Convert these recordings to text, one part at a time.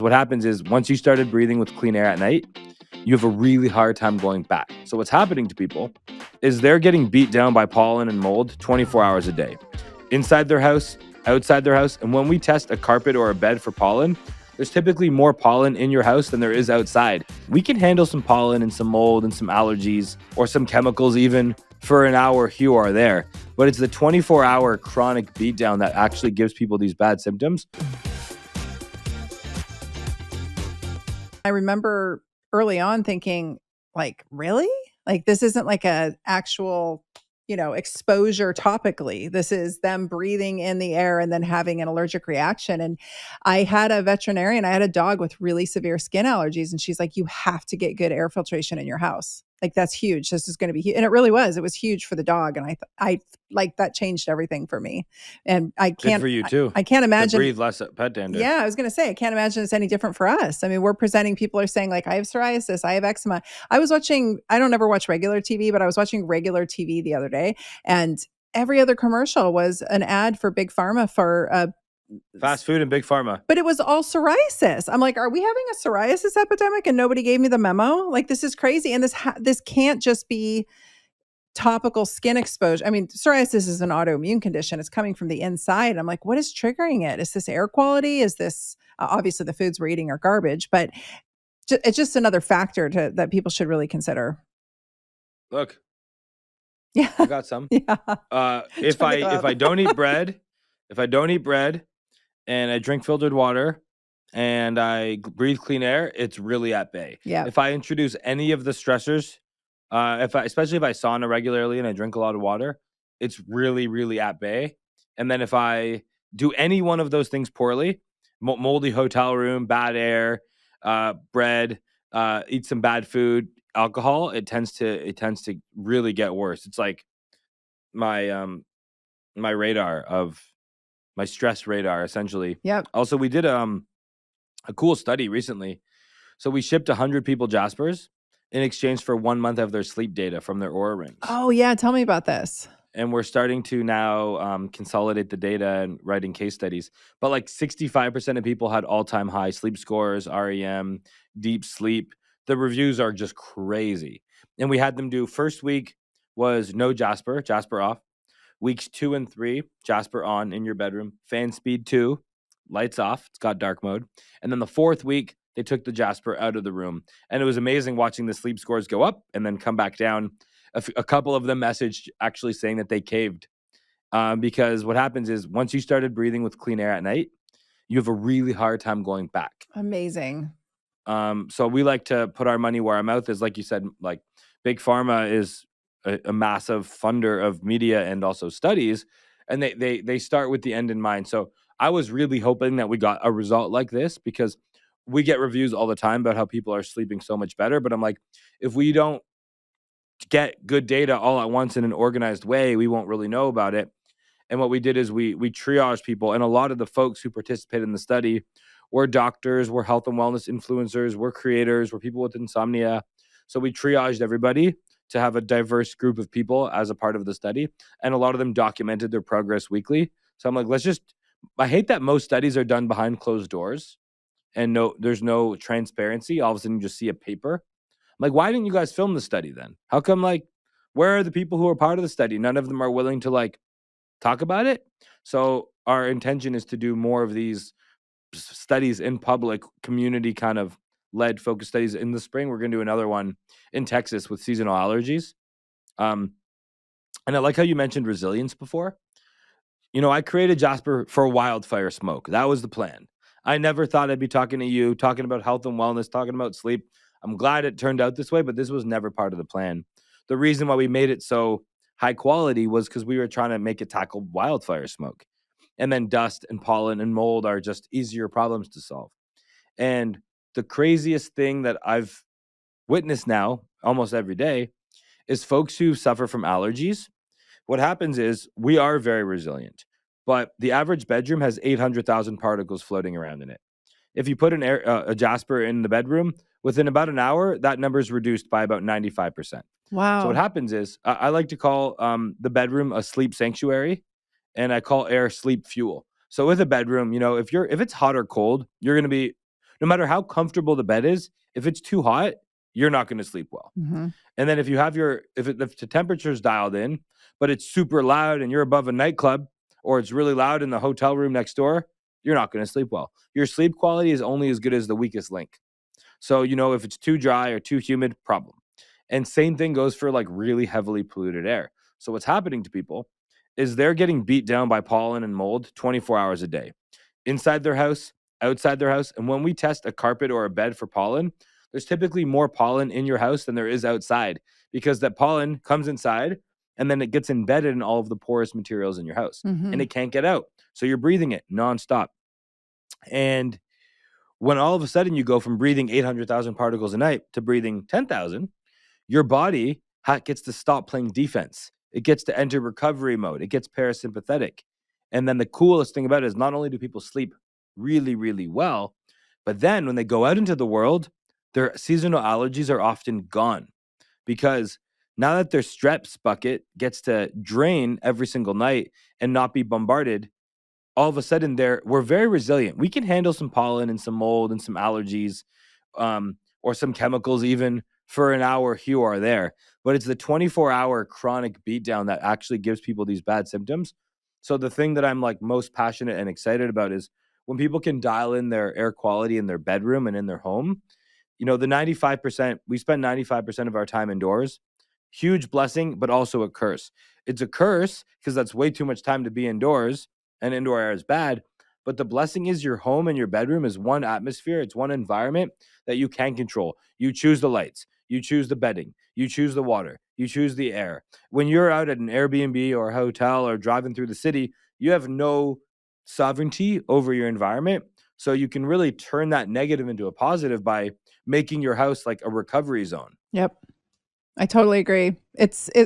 What happens is once you started breathing with clean air at night, you have a really hard time going back. So what's happening to people is they're getting beat down by pollen and mold 24 hours a day, inside their house, outside their house. And when we test a carpet or a bed for pollen, there's typically more pollen in your house than there is outside. We can handle some pollen and some mold and some allergies or some chemicals even for an hour here or there. But it's the 24-hour chronic beatdown that actually gives people these bad symptoms. I remember early on thinking, like, really? Like, this isn't like a actual, exposure topically. This is them breathing in the air and then having an allergic reaction. And I had a veterinarian, I had a dog with really severe skin allergies. And she's like, you have to get good air filtration in your house. Like, that's huge. This is going to be huge. And it really was. It was huge for the dog. And I like that changed everything for me. And I can't, good for you too. I can't imagine. To breathe less pet dander. Yeah, I was going to say, I can't imagine it's any different for us. I mean, we're presenting, people are saying like, I have psoriasis, I have eczema. I don't ever watch regular TV, but I was watching regular TV the other day, and every other commercial was an ad for Big Pharma for fast food and Big Pharma. But it was all psoriasis. I'm like, are we having a psoriasis epidemic and nobody gave me the memo? Like, this is crazy. And this can't just be topical skin exposure. I mean, psoriasis is an autoimmune condition. It's coming from the inside. I'm like, what is triggering it? Is this air quality? Is this, obviously the foods we're eating are garbage, but it's just another factor that people should really consider. Look, yeah, I got some. Yeah. If I don't eat bread, and I drink filtered water and I breathe clean air, it's really at bay. Yeah. If I introduce any of the stressors, especially if I sauna regularly and I drink a lot of water, it's really, really at bay. And then if I do any one of those things poorly, moldy hotel room, bad air, bread, eat some bad food, alcohol, it tends to really get worse. It's like my radar of my stress radar, essentially. Yep. Also, we did a cool study recently. So we shipped 100 people Jaspers in exchange for 1 month of their sleep data from their Oura rings. Oh yeah, tell me about this. And we're starting to now consolidate the data and writing case studies. But like 65% of people had all-time high sleep scores, REM, deep sleep. The reviews are just crazy. And we had them do, first week was no Jasper off. Weeks 2 and 3, Jasper on in your bedroom. Fan speed 2, lights off. It's got dark mode. And then the 4th week, they took the Jasper out of the room. And it was amazing watching the sleep scores go up and then come back down. A couple of them messaged actually saying that they caved. Because what happens is once you started breathing with clean air at night, you have a really hard time going back. Amazing. So we like to put our money where our mouth is. Like you said, like Big Pharma is a massive funder of media and also studies, and they start with the end in mind. So I was really hoping that we got a result like this, because we get reviews all the time about how people are sleeping so much better. But I'm like, if we don't get good data all at once in an organized way, we won't really know about it. And what we did is we triaged people, and a lot of the folks who participated in the study were doctors, were health and wellness influencers, were creators, were people with insomnia. So we triaged everybody to have a diverse group of people as a part of the study. And a lot of them documented their progress weekly. So I'm like, I hate that most studies are done behind closed doors and there's no transparency. All of a sudden you just see a paper. I'm like, why didn't you guys film the study then? How come, like, where are the people who are part of the study? None of them are willing to like talk about it. So our intention is to do more of these studies in public, community kind of led focus studies. In the spring, we're going to do another one in Texas with seasonal allergies. And I like how you mentioned resilience before. I created Jasper for wildfire smoke. That was the plan. I never thought I'd be talking to you, talking about health and wellness, talking about sleep. I'm glad it turned out this way, but this was never part of the plan. The reason why we made it so high quality was because we were trying to make it tackle wildfire smoke. And then dust and pollen and mold are just easier problems to solve. And the craziest thing that I've witnessed now almost every day is folks who suffer from allergies. What happens is we are very resilient, but the average bedroom has 800,000 particles floating around in it. If you put a Jasper in the bedroom, within about an hour, that number is reduced by about 95%. Wow. So what happens is I like to call the bedroom a sleep sanctuary, and I call air sleep fuel. So with a bedroom, if it's hot or cold, you're going to be no matter how comfortable the bed is, if it's too hot, you're not going to sleep well. Mm-hmm. And then if the temperature's dialed in, but it's super loud and you're above a nightclub, or it's really loud in the hotel room next door, you're not going to sleep well. Your sleep quality is only as good as the weakest link. So, if it's too dry or too humid, problem. And same thing goes for like really heavily polluted air. So what's happening to people is they're getting beat down by pollen and mold 24 hours a day, inside their house, outside their house. And when we test a carpet or a bed for pollen, there's typically more pollen in your house than there is outside, because that pollen comes inside and then it gets embedded in all of the porous materials in your house, and it can't get out. So you're breathing it nonstop. And when all of a sudden you go from breathing 800,000 particles a night to breathing 10,000, your body gets to stop playing defense. It gets to enter recovery mode. It gets parasympathetic. And then the coolest thing about it is not only do people sleep really, really well, but then when they go out into the world, their seasonal allergies are often gone, because now that their streps bucket gets to drain every single night and not be bombarded, all of a sudden we're very resilient. We can handle some pollen and some mold and some allergies, or some chemicals even for an hour here or there. But it's the 24-hour chronic beatdown that actually gives people these bad symptoms. So the thing that I'm like most passionate and excited about is when people can dial in their air quality in their bedroom and in their home. The 95%, we spend 95% of our time indoors. Huge blessing, but also a curse. It's a curse because that's way too much time to be indoors, and indoor air is bad. But the blessing is your home and your bedroom is one atmosphere. It's one environment that you can control. You choose the lights, you choose the bedding, you choose the water, you choose the air. When you're out at an Airbnb or a hotel or driving through the city, you have no sovereignty over your environment. So you can really turn that negative into a positive by making your house like a recovery zone. Yep. I totally agree.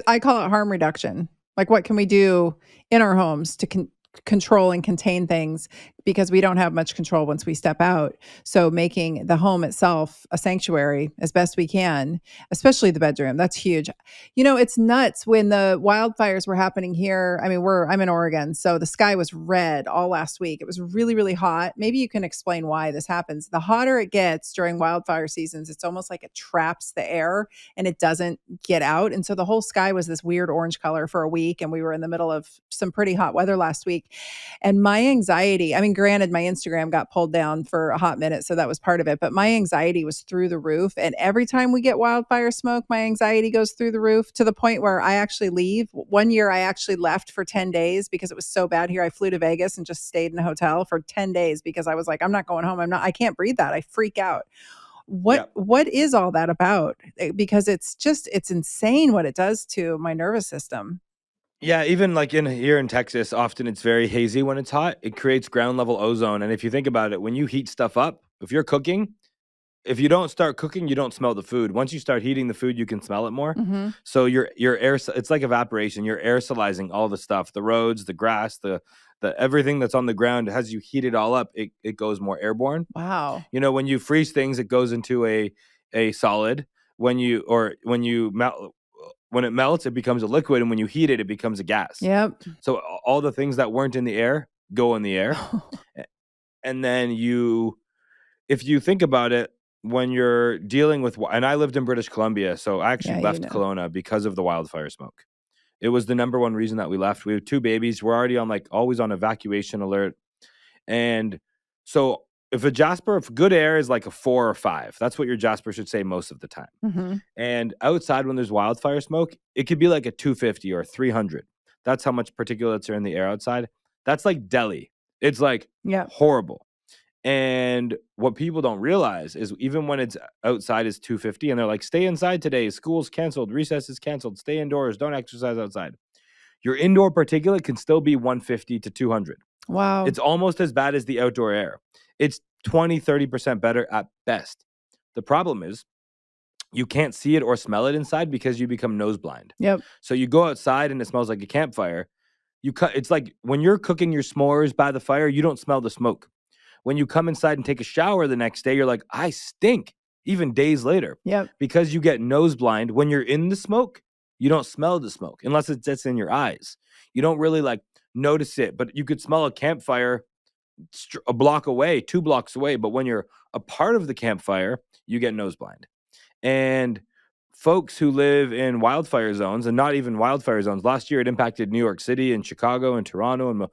I call it harm reduction. Like, what can we do in our homes to control and contain things, because we don't have much control once we step out. So making the home itself a sanctuary as best we can, especially the bedroom, that's huge. It's nuts when the wildfires were happening here. I mean, I'm in Oregon, so the sky was red all last week. It was really, really hot. Maybe you can explain why this happens. The hotter it gets during wildfire seasons, it's almost like it traps the air and it doesn't get out. And so the whole sky was this weird orange color for a week, and we were in the middle of some pretty hot weather last week. And my anxiety, I mean, granted, my Instagram got pulled down for a hot minute, so that was part of it, but my anxiety was through the roof. And every time we get wildfire smoke, my anxiety goes through the roof, to the point where I actually leave. One year I actually left for 10 days because it was so bad here. I flew to Vegas and just stayed in a hotel for 10 days because I was like, I'm not going home. I can't breathe that. I freak out. What is all that about? Because it's insane what it does to my nervous system. Yeah, even like here in Texas, often it's very hazy when it's hot. It creates ground level ozone. And if you think about it, when you heat stuff up, if you're cooking, if you don't start cooking, you don't smell the food. Once you start heating the food, you can smell it more. Mm-hmm. So your air, it's like evaporation. You're aerosolizing all the stuff, the roads, the grass, the everything that's on the ground. As you heat it all up, it goes more airborne. Wow. When you freeze things, it goes into a solid. When it melts, it becomes a liquid, and when you heat it, it becomes a gas. Yep. So all the things that weren't in the air go in the air. And then if you think about it, when you're dealing with, and I lived in British Columbia, so I actually left Kelowna because of the wildfire smoke. It was the number one reason that we left. We have 2 babies. We're already always on evacuation alert. And so if good air is like a 4 or 5, that's what your Jasper should say most of the time. Mm-hmm. And outside, when there's wildfire smoke, it could be like a 250 or 300. That's how much particulates are in the air outside. That's like Delhi. It's like horrible. And what people don't realize is even when it's outside is 250 and they're like, stay inside today, school's canceled, recess is canceled, stay indoors, don't exercise outside. Your indoor particulate can still be 150 to 200. Wow. It's almost as bad as the outdoor air. It's 20, 30% better at best. The problem is you can't see it or smell it inside because you become nose blind. Yep. So you go outside and it smells like a campfire. It's like when you're cooking your s'mores by the fire, you don't smell the smoke. When you come inside and take a shower the next day, you're like, I stink, even days later. Yep. Because you get nose blind. When you're in the smoke, you don't smell the smoke unless it's in your eyes. You don't really notice it, but you could smell a campfire a block away, 2 blocks away. But when you're a part of the campfire, you get nose blind. And folks who live in wildfire zones, and not even wildfire zones, last year it impacted New York City and Chicago and Toronto, and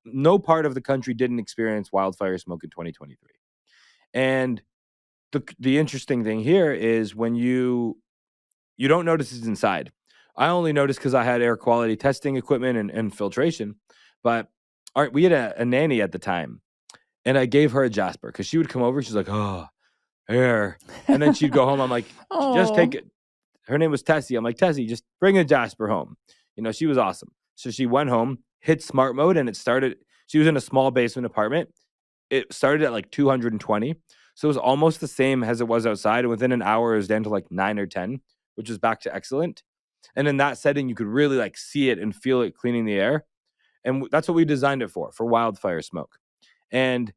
no part of the country didn't experience wildfire smoke in 2023. And the interesting thing here is when you don't notice it's inside. I only noticed because I had air quality testing equipment and filtration. But we had a nanny at the time, and I gave her a Jasper because she would come over. She's like, oh, air. And then she'd go home. I'm like, just take it. Her name was Tessie. I'm like, Tessie, just bring a Jasper home. She was awesome. So she went home, hit smart mode, and it started. She was in a small basement apartment. It started at like 220. So it was almost the same as it was outside. And within an hour, it was down to like 9 or 10, which was back to excellent. And in that setting, you could really like see it and feel it cleaning the air. And that's what we designed it for wildfire smoke. And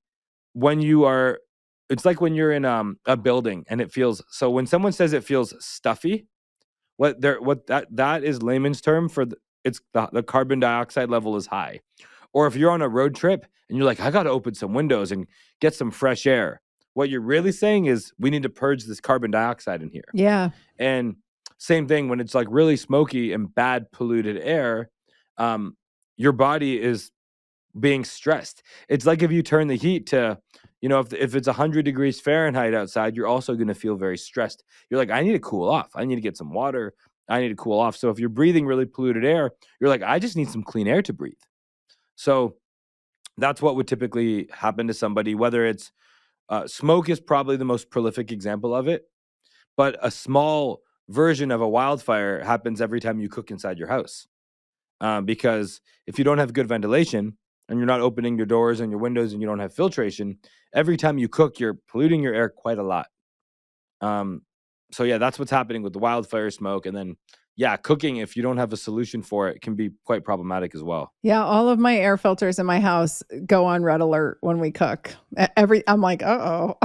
when you are, it's like when you're in a building and it feels, so when someone says it feels stuffy, that is layman's term for the carbon dioxide level is high. Or if you're on a road trip and you're like, I got to open some windows and get some fresh air. What you're really saying is we need to purge this carbon dioxide in here. Yeah. And same thing when it's like really smoky and bad polluted air, your body is being stressed. It's like if you turn the heat to, if it's 100 degrees Fahrenheit outside, you're also going to feel very stressed. You're like, I need to cool off. I need to get some water. I need to cool off. So if you're breathing really polluted air, you're like, I just need some clean air to breathe. So that's what would typically happen to somebody, whether it's smoke is probably the most prolific example of it, but a small version of a wildfire happens every time you cook inside your house. Because if you don't have good ventilation and you're not opening your doors and your windows and you don't have filtration, every time you cook, you're polluting your air quite a lot. So yeah, that's what's happening with the wildfire smoke. And then, yeah, cooking, if you don't have a solution for it, can be quite problematic as well. Yeah, all of my air filters in my house go on red alert when we cook. I'm like, uh-oh,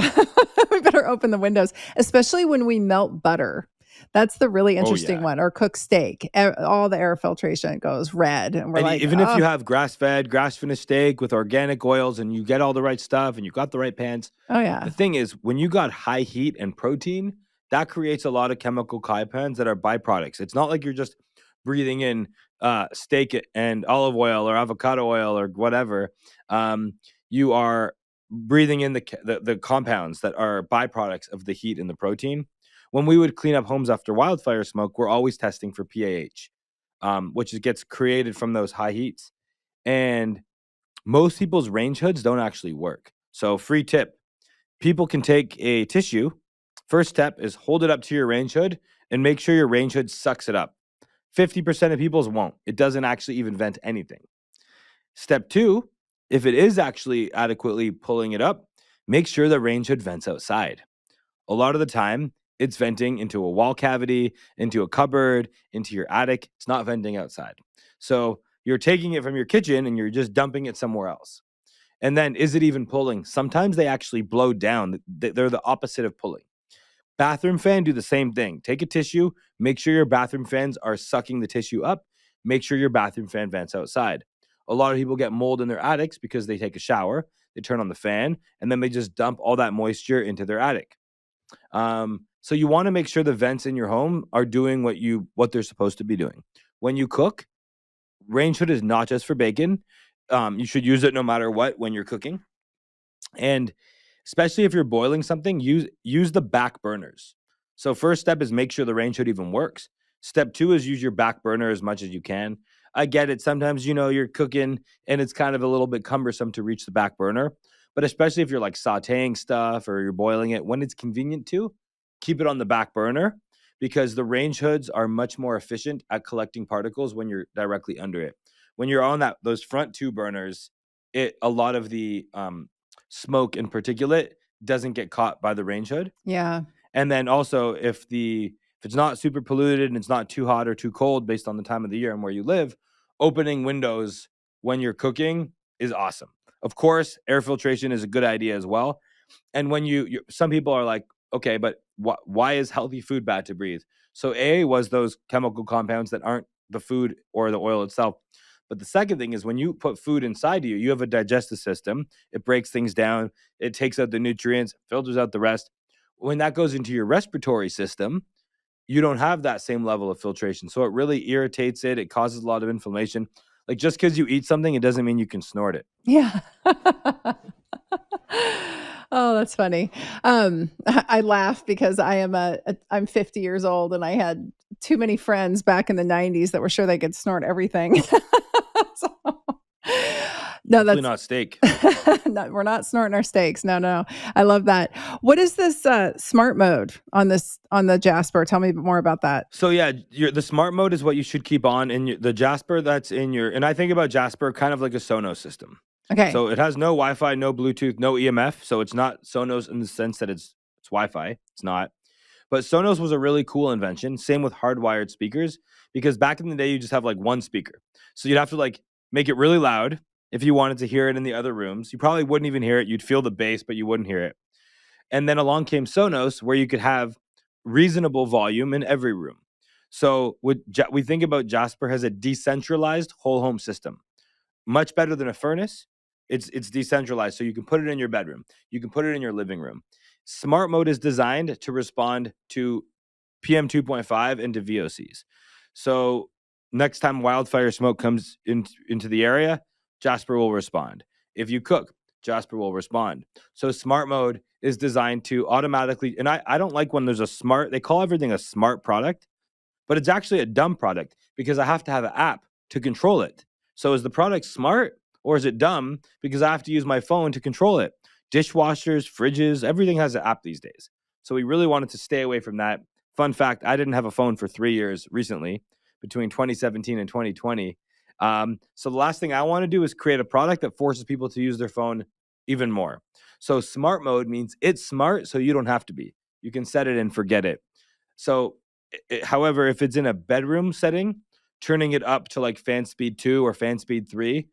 we better open the windows, especially when we melt butter. That's the really interesting one. Or cook steak. All the air filtration goes red. And we're like, even if you have grass-fed, grass-finished steak with organic oils and you get all the right stuff and you got the right pans. Oh, yeah. The thing is, when you got high heat and protein, that creates a lot of chemical compounds that are byproducts. It's not like you're just breathing in steak and olive oil or avocado oil or whatever. You are breathing in the compounds that are byproducts of the heat and the protein. When we would clean up homes after wildfire smoke, we're always testing for PAH, which gets created from those high heats. And most people's range hoods don't actually work. So free tip, people can take a tissue. First step is hold it up to your range hood and make sure your range hood sucks it up. 50% of people's won't. It doesn't actually even vent anything. Step 2, if it is actually adequately pulling it up, make sure the range hood vents outside. A lot of the time, it's venting into a wall cavity, into a cupboard, into your attic. It's not venting outside. So you're taking it from your kitchen and you're just dumping it somewhere else. And then is it even pulling? Sometimes they actually blow down. They're the opposite of pulling. Bathroom fan, do the same thing. Take a tissue, make sure your bathroom fans are sucking the tissue up. Make sure your bathroom fan vents outside. A lot of people get mold in their attics because they take a shower, they turn on the fan, and then they just dump all that moisture into their attic. So you want to make sure the vents in your home are doing what they're supposed to be doing. When you cook, range hood is not just for bacon. You should use it no matter what when you're cooking. And especially if you're boiling something, use the back burners. So first step is make sure the range hood even works. Step 2 is use your back burner as much as you can. I get it. Sometimes, you're cooking and it's kind of a little bit cumbersome to reach the back burner. But especially if you're like sauteing stuff or you're boiling it, when it's convenient to, keep it on the back burner because the range hoods are much more efficient at collecting particles when you're directly under it. When you're on those front 2 burners, a lot of the smoke and particulate doesn't get caught by the range hood. Yeah. And then also if it's not super polluted and it's not too hot or too cold based on the time of the year and where you live, opening windows when you're cooking is awesome. Of course, air filtration is a good idea as well. And when some people are like, okay, but why is healthy food bad to breathe? So A was those chemical compounds that aren't the food or the oil itself, But the second thing is when you put food inside you, you have a digestive system. It breaks things down. It takes out the nutrients, filters out the rest. When that goes into your respiratory system, you don't have that same level of filtration. So it really irritates it. It causes a lot of inflammation. Like just because you eat something, it doesn't mean you can snort it. Yeah. Oh, that's funny. I laugh because I'm 50 years old and I had too many friends back in the 90s that were sure they could snort everything. So, no, Hopefully not steak. no, we're not snorting our steaks. No. I love that. What is this smart mode on the Jasper? Tell me more about that. So yeah, the smart mode is what you should keep on, and the Jasper that's in your. And I think about Jasper kind of like a Sonos system. Okay. So it has no Wi-Fi, no Bluetooth, no EMF. So it's not Sonos in the sense that it's Wi-Fi. It's not. But Sonos was a really cool invention. Same with hardwired speakers, because back in the day, you just have like one speaker. So you'd have to like make it really loud if you wanted to hear it in the other rooms. You probably wouldn't even hear it. You'd feel the bass, but you wouldn't hear it. And then along came Sonos, where you could have reasonable volume in every room. So we think about Jasper as a decentralized whole home system. Much better than a furnace. It's decentralized, so you can put it in your bedroom. You can put it in your living room. Smart mode is designed to respond to PM 2.5 and to VOCs. So next time wildfire smoke comes into the area, Jasper will respond. If you cook, Jasper will respond. So smart mode is designed to automatically, and I don't like when there's they call everything a smart product, but it's actually a dumb product because I have to have an app to control it. So is the product smart or is it dumb because I have to use my phone to control it? Dishwashers, fridges, everything has an app these days. So we really wanted to stay away from that. Fun fact, I didn't have a phone for 3 years recently, between 2017 and 2020. So the last thing I want to do is create a product that forces people to use their phone even more. So smart mode means it's smart, so you don't have to be. You can set it and forget it. So, however, if it's in a bedroom setting, turning it up to like fan speed 2 or fan speed 3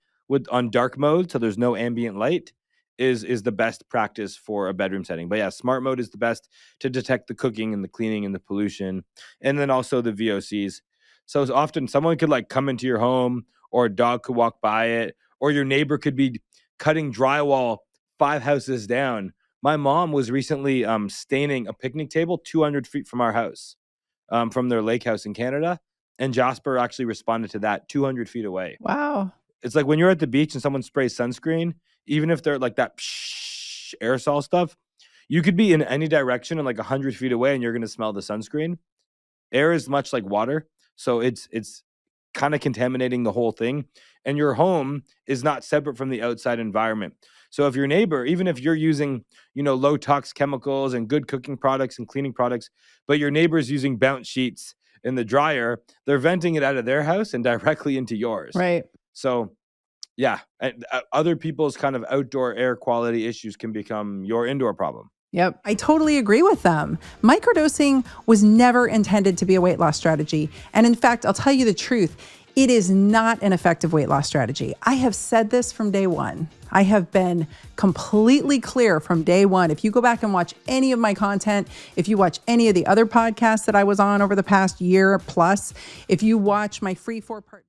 on dark mode, so there's no ambient light, is the best practice for a bedroom setting. But yeah, smart mode is the best to detect the cooking and the cleaning and the pollution, and then also the VOCs. So often someone could like come into your home, or a dog could walk by it, or your neighbor could be cutting drywall 5 houses down. My mom was recently staining a picnic table 200 feet from our house, from their lake house in Canada. And Jasper actually responded to that 200 feet away. Wow. It's like when you're at the beach and someone sprays sunscreen, even if they're like that aerosol stuff, you could be in any direction and like 100 feet away and you're going to smell the sunscreen. Air is much like water. So it's kind of contaminating the whole thing. And your home is not separate from the outside environment. So if your neighbor, even if you're using, low tox chemicals and good cooking products and cleaning products, but your neighbor is using bounce sheets in the dryer, they're venting it out of their house and directly into yours. Right. So yeah, other people's kind of outdoor air quality issues can become your indoor problem. Yep. I totally agree with them. Microdosing was never intended to be a weight loss strategy. And in fact, I'll tell you the truth, it is not an effective weight loss strategy. I have said this from day one. I have been completely clear from day one. If you go back and watch any of my content, if you watch any of the other podcasts that I was on over the past year plus, if you watch my free 4-part